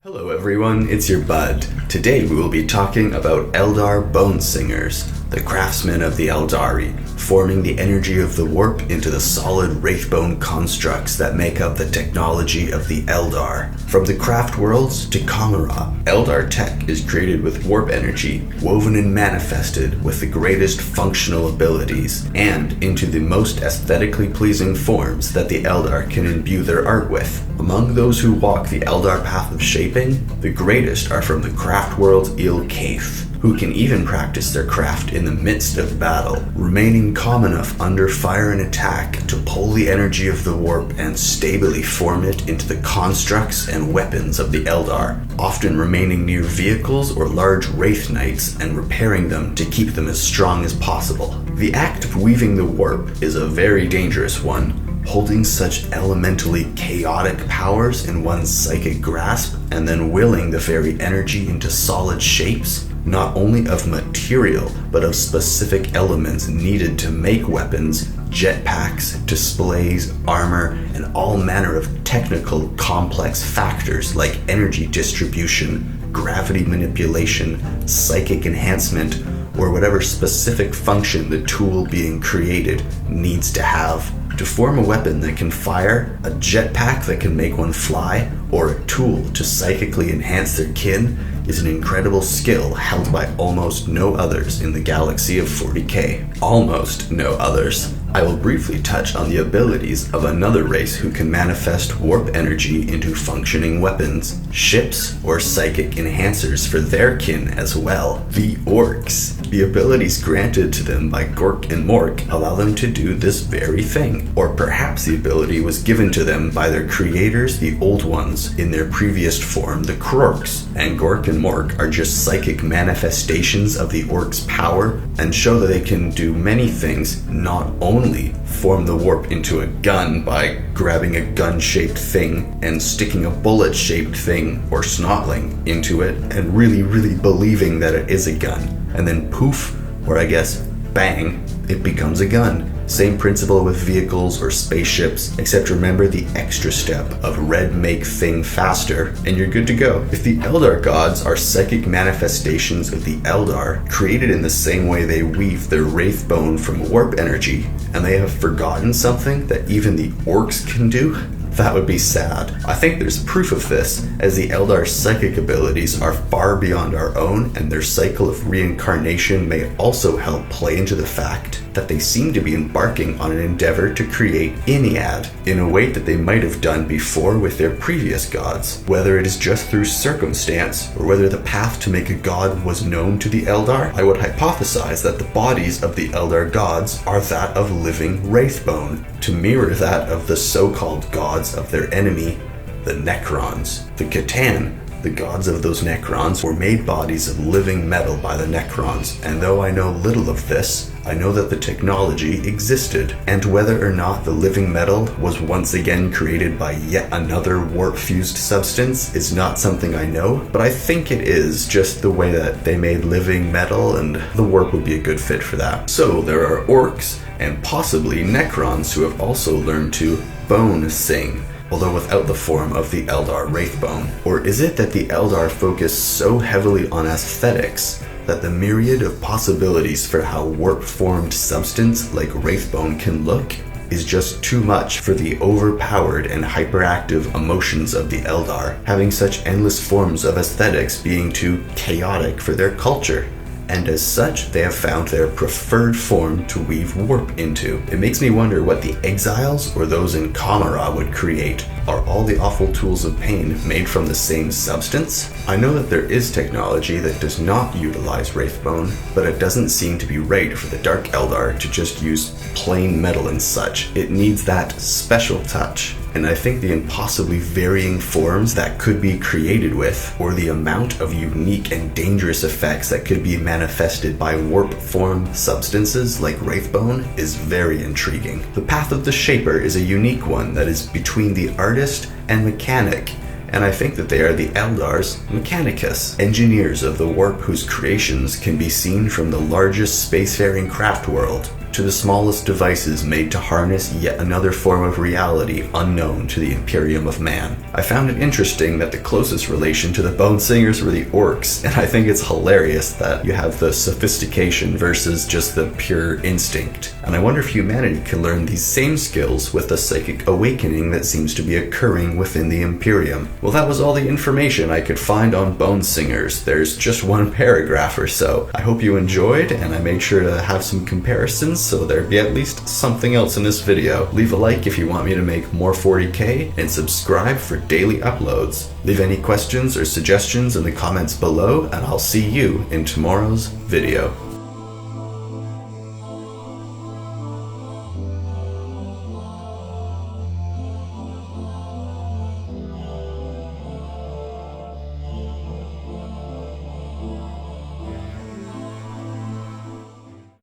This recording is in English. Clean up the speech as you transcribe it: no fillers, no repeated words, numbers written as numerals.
Hello everyone, it's your Bud. Today we will be talking about Eldar Bonesingers, the craftsmen of the Eldari, forming the energy of the warp into the solid Wraithbone constructs that make up the technology of the Eldar. From the craft worlds to Kamara, Eldar tech is created with warp energy, woven and manifested with the greatest functional abilities, and into the most aesthetically pleasing forms that the Eldar can imbue their art with. Among those who walk the Eldar path of shaping, the greatest are from the craft world's Kaith, who can even practice their craft in the midst of battle, remaining calm enough under fire and attack to pull the energy of the warp and stably form it into the constructs and weapons of the Eldar, often remaining near vehicles or large wraith knights and repairing them to keep them as strong as possible. The act of weaving the warp is a very dangerous one, holding such elementally chaotic powers in one's psychic grasp and then willing the very energy into solid shapes, not only of material, but of specific elements needed to make weapons, jetpacks, displays, armor, and all manner of technical complex factors like energy distribution, gravity manipulation, psychic enhancement, or whatever specific function the tool being created needs to have. To form a weapon that can fire, a jetpack that can make one fly, or a tool to psychically enhance their kin is an incredible skill held by almost no others in the galaxy of 40k. Almost no others. I will briefly touch on the abilities of another race who can manifest warp energy into functioning weapons, ships, or psychic enhancers for their kin as well. The Orcs. The abilities granted to them by Gork and Mork allow them to do this very thing. Or perhaps the ability was given to them by their creators, the Old Ones, in their previous form, the Krorks. And Gork and Mork are just psychic manifestations of the Orcs' power and show that they can do many things, not only form the warp into a gun by grabbing a gun-shaped thing and sticking a bullet-shaped thing or snotling into it and really believing that it is a gun, and then poof, or I guess bang, it becomes a gun. Same principle with vehicles or spaceships, except remember the extra step of red make thing faster, and you're good to go. If the Eldar gods are psychic manifestations of the Eldar, created in the same way they weave their Wraithbone from warp energy, and they have forgotten something that even the Orcs can do, that would be sad. I think there's proof of this, as the Eldar's psychic abilities are far beyond our own, and their cycle of reincarnation may also help play into the fact that they seem to be embarking on an endeavor to create Iniad in a way that they might have done before with their previous gods. Whether it is just through circumstance, or whether the path to make a god was known to the Eldar, I would hypothesize that the bodies of the Eldar gods are that of living Wraithbone, to mirror that of the so-called gods of their enemy, the Necrons. The Catan, the gods of those Necrons, were made bodies of living metal by the Necrons, and though I know little of this, I know that the technology existed, and whether or not the living metal was once again created by yet another warp-fused substance is not something I know, but I think it is, just the way that they made living metal, and the warp would be a good fit for that. So there are Orcs, and possibly Necrons who have also learned to bone sing, although without the form of the Eldar Wraithbone. Or is it that the Eldar focus so heavily on aesthetics that the myriad of possibilities for how warp-formed substance like Wraithbone can look is just too much for the overpowered and hyperactive emotions of the Eldar, having such endless forms of aesthetics being too chaotic for their culture? And as such, they have found their preferred form to weave warp into. It makes me wonder what the exiles or those in Kamara would create. Are all the awful tools of pain made from the same substance? I know that there is technology that does not utilize Wraithbone, but it doesn't seem to be right for the Dark Eldar to just use plain metal and such. It needs that special touch. And I think the impossibly varying forms that could be created with, or the amount of unique and dangerous effects that could be manifested by warp-formed substances like Wraithbone, is very intriguing. The path of the Shaper is a unique one that is between the artist and mechanic, and I think that they are the Eldar's Mechanicus, engineers of the warp whose creations can be seen from the largest spacefaring craft world, to the smallest devices made to harness yet another form of reality unknown to the Imperium of Man. I found it interesting that the closest relation to the Bonesingers were the orcs, and I think it's hilarious that you have the sophistication versus just the pure instinct. And I wonder if humanity can learn these same skills with the psychic awakening that seems to be occurring within the Imperium. Well, that was all the information I could find on Bonesingers. There's just one paragraph or so. I hope you enjoyed, and I made sure to have some comparisons so there'd be at least something else in this video. Leave a like if you want me to make more 40k, and subscribe for daily uploads. Leave any questions or suggestions in the comments below, and I'll see you in tomorrow's video.